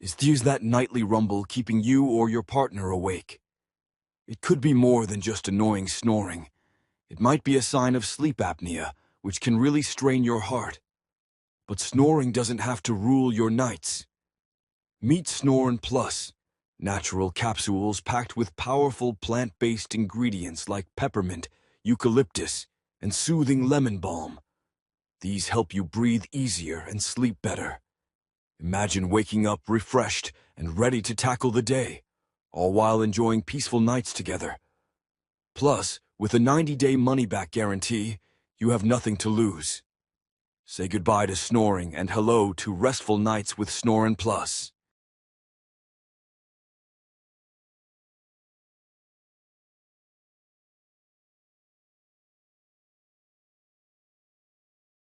Is that nightly rumble keeping you or your partner awake? It could be more than just annoying snoring. It might be a sign of sleep apnea, which can really strain your heart. But snoring doesn't have to rule your nights. Meet Snorin Plus, natural capsules packed with powerful plant-based ingredients like peppermint, eucalyptus, and soothing lemon balm. These help you breathe easier and sleep better. Imagine waking up refreshed and ready to tackle the day, all while enjoying peaceful nights together. Plus, with a 90-day money-back guarantee, you have nothing to lose. Say goodbye to snoring and hello to restful nights with Snorin Plus.